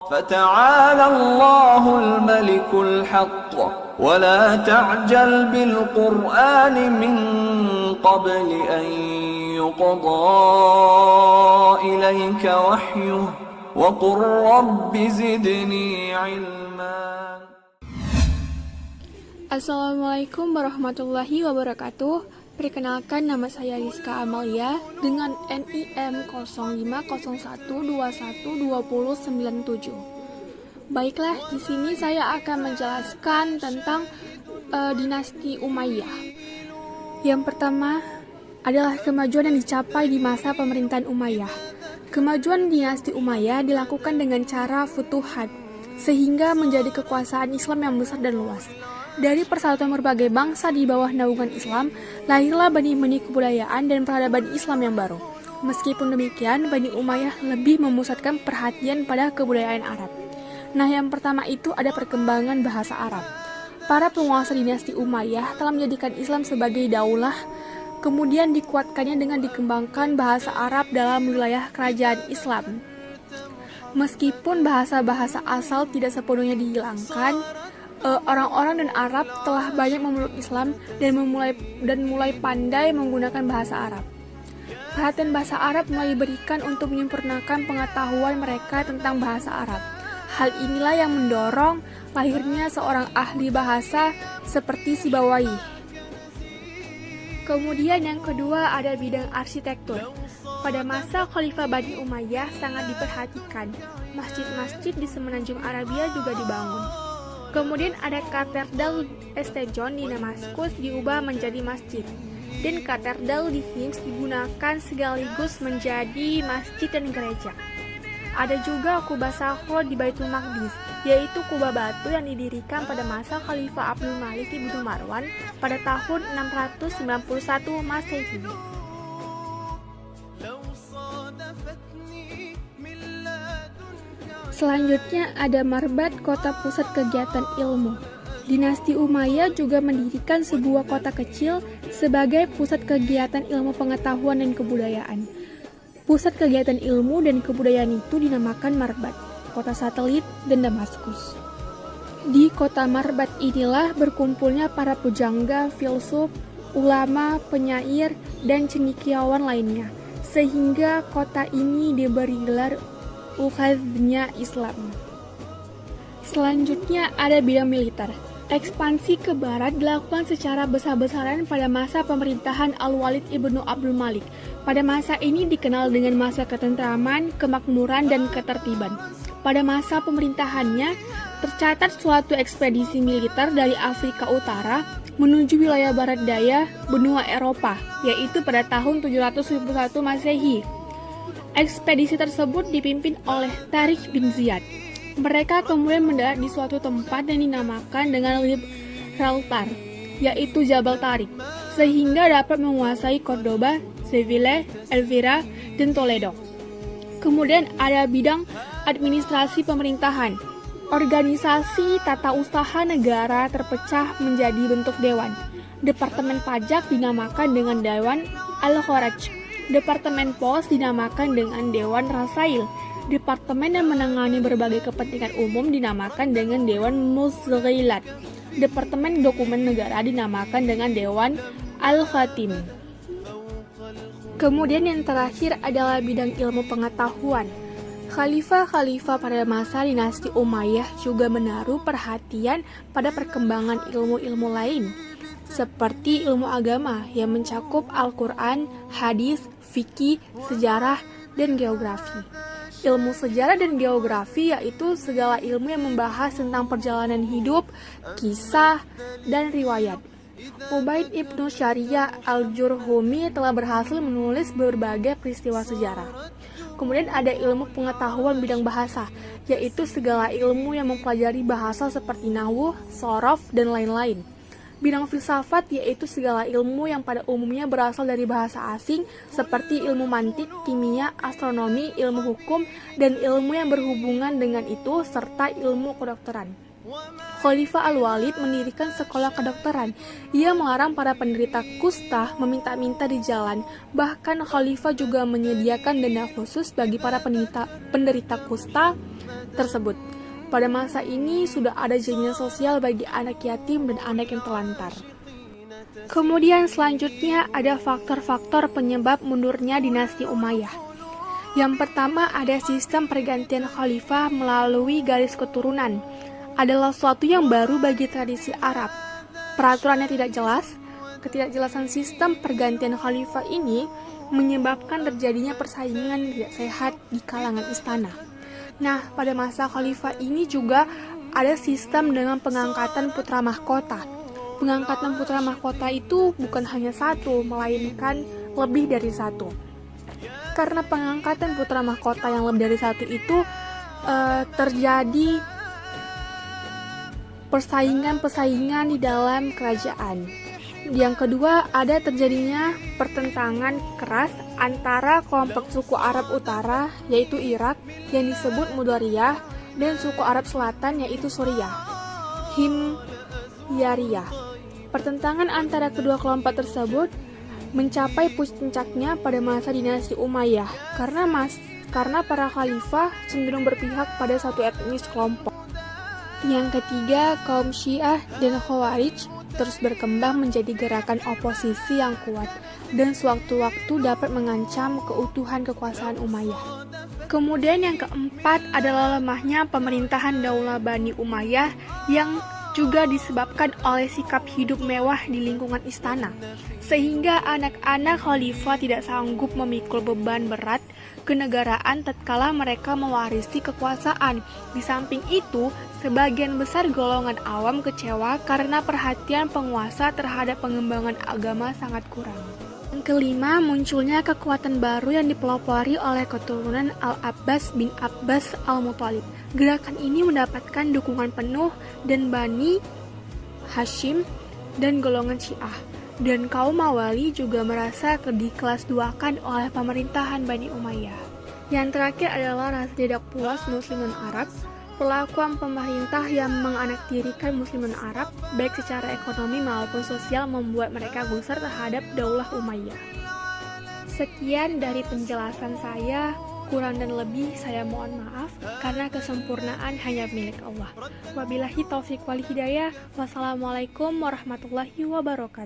فتعالى الله الملك الحق ولا تعجل بالقرآن من قبل أن يقضى إليك وحيه وقل رب زدني علما. Assalamualaikum warahmatullahi wabarakatuh. Perkenalkan, nama saya Rizka Amalia dengan NIM 0501212097. Baiklah, di sini saya akan menjelaskan tentang dinasti Umayyah. Yang pertama adalah kemajuan yang dicapai di masa pemerintahan Umayyah. Kemajuan dinasti Umayyah dilakukan dengan cara futuhat, sehingga menjadi kekuasaan Islam yang besar dan luas. Dari persatuan berbagai bangsa di bawah naungan Islam, lahirlah benih-benih kebudayaan dan peradaban Islam yang baru. Meskipun demikian, Bani Umayyah lebih memusatkan perhatian pada kebudayaan Arab. Nah, yang pertama itu ada perkembangan bahasa Arab. Para penguasa dinasti Umayyah telah menjadikan Islam sebagai daulah, kemudian dikuatkannya dengan dikembangkan bahasa Arab dalam wilayah kerajaan Islam. Meskipun bahasa-bahasa asal tidak sepenuhnya dihilangkan, orang-orang dan Arab telah banyak memeluk Islam dan mulai pandai menggunakan bahasa Arab. Perhatian bahasa Arab mulai diberikan untuk menyempurnakan pengetahuan mereka tentang bahasa Arab. Hal inilah yang mendorong lahirnya seorang ahli bahasa seperti Sibawayh. Kemudian yang kedua ada bidang arsitektur. Pada masa Khalifah Bani Umayyah sangat diperhatikan. Masjid-masjid di semenanjung Arabia juga dibangun. Kemudian ada katedral St. John di Damaskus diubah menjadi masjid, dan katedral di Hims digunakan sekaligus menjadi masjid dan gereja. Ada juga kubah Sahro di Baitul Maqdis, yaitu kubah batu yang didirikan pada masa Khalifah Abdul Malik ibnu Marwan pada tahun 691 Masehi. Selanjutnya ada Marbat, kota pusat kegiatan ilmu. Dinasti Umayyah juga mendirikan sebuah kota kecil sebagai pusat kegiatan ilmu pengetahuan dan kebudayaan. Pusat kegiatan ilmu dan kebudayaan itu dinamakan Marbat, kota satelit dan Damaskus. Di kota Marbat inilah berkumpulnya para pujangga, filsuf, ulama, penyair, dan cendekiawan lainnya, sehingga kota ini diberi gelar Ukhadnya Islam. Selanjutnya ada bidang militer. Ekspansi ke barat dilakukan secara besar-besaran pada masa pemerintahan Al-Walid ibnu Abdul Malik. Pada masa ini dikenal dengan masa ketentraman, kemakmuran, dan ketertiban. Pada masa pemerintahannya, tercatat suatu ekspedisi militer dari Afrika Utara menuju wilayah barat daya benua Eropa, yaitu pada tahun 771 Masehi. Ekspedisi tersebut dipimpin oleh Tariq bin Ziyad. Mereka kemudian mendarat di suatu tempat yang dinamakan dengan Gibraltar, yaitu Jabal Tariq, sehingga dapat menguasai Cordoba, Seville, Elvira, dan Toledo. Kemudian ada bidang administrasi pemerintahan. Organisasi tata usaha negara terpecah menjadi bentuk dewan. Departemen pajak dinamakan dengan Dewan Al-Kharaj. Departemen Pos dinamakan dengan Dewan Rasail. Departemen yang menangani berbagai kepentingan umum dinamakan dengan Dewan Musghilat. Departemen Dokumen Negara dinamakan dengan Dewan Al-Khatim. Kemudian yang terakhir adalah bidang ilmu pengetahuan. Khalifah-khalifah pada masa dinasti Umayyah juga menaruh perhatian pada perkembangan ilmu-ilmu lain, seperti ilmu agama yang mencakup Al-Quran, hadis, fikih, sejarah, dan geografi. Ilmu sejarah dan geografi yaitu segala ilmu yang membahas tentang perjalanan hidup, kisah, dan riwayat. Ubaid ibnu Syariah al-Jurhumi telah berhasil menulis berbagai peristiwa sejarah. Kemudian ada ilmu pengetahuan bidang bahasa, yaitu segala ilmu yang mempelajari bahasa seperti nahwu, shorof, dan lain-lain. Bidang filsafat yaitu segala ilmu yang pada umumnya berasal dari bahasa asing seperti ilmu mantik, kimia, astronomi, ilmu hukum, dan ilmu yang berhubungan dengan itu serta ilmu kedokteran. Khalifah Al-Walid mendirikan sekolah kedokteran. Ia melarang para penderita kusta meminta-minta di jalan. Bahkan Khalifah juga menyediakan denda khusus bagi para penderita kusta tersebut. Pada masa ini sudah ada jaminan sosial bagi anak yatim dan anak yang telantar. Kemudian selanjutnya ada faktor-faktor penyebab mundurnya dinasti Umayyah. Yang pertama ada sistem pergantian khalifah melalui garis keturunan. Adalah suatu yang baru bagi tradisi Arab. Peraturannya tidak jelas. Ketidakjelasan sistem pergantian khalifah ini menyebabkan terjadinya persaingan tidak sehat di kalangan istana. Nah, pada masa khalifah ini juga ada sistem dengan pengangkatan putra mahkota. Pengangkatan putra mahkota itu bukan hanya satu, melainkan lebih dari satu. Karena pengangkatan putra mahkota yang lebih dari satu itu terjadi persaingan di dalam kerajaan. Yang kedua, ada terjadinya pertentangan keras antara kelompok suku Arab Utara, yaitu Irak, yang disebut Mudariyah, dan suku Arab Selatan, yaitu Suriah, Himyariyah. Pertentangan antara kedua kelompok tersebut mencapai puncaknya pada masa dinasti Umayyah, karena para khalifah cenderung berpihak pada satu etnis kelompok. Yang ketiga, kaum Syiah dan Khawarij terus berkembang menjadi gerakan oposisi yang kuat dan sewaktu-waktu dapat mengancam keutuhan kekuasaan Umayyah. Kemudian yang keempat adalah lemahnya pemerintahan Daulah Bani Umayyah yang juga disebabkan oleh sikap hidup mewah di lingkungan istana, sehingga anak-anak khalifah tidak sanggup memikul beban berat kenegaraan tatkala mereka mewarisi kekuasaan. Di samping itu, sebagian besar golongan awam kecewa karena perhatian penguasa terhadap pengembangan agama sangat kurang. Yang kelima, munculnya kekuatan baru yang dipelopori oleh keturunan Al-Abbas bin Abbas Al-Muthalib. Gerakan ini mendapatkan dukungan penuh dan Bani Hashim dan golongan Syiah. Dan kaum Mawali juga merasa dikelas duakan oleh pemerintahan Bani Umayyah. Yang terakhir adalah rasa tidak puas Muslimin Arab. Perlakuan pemerintah yang menganaktirikan Muslimin Arab, baik secara ekonomi maupun sosial, membuat mereka gusar terhadap Daulah Umayyah. Sekian dari penjelasan saya. Kurang dan lebih saya mohon maaf, karena kesempurnaan hanya milik Allah. Wabillahi taufiq wal hidayah. Wassalamualaikum warahmatullahi wabarakatuh.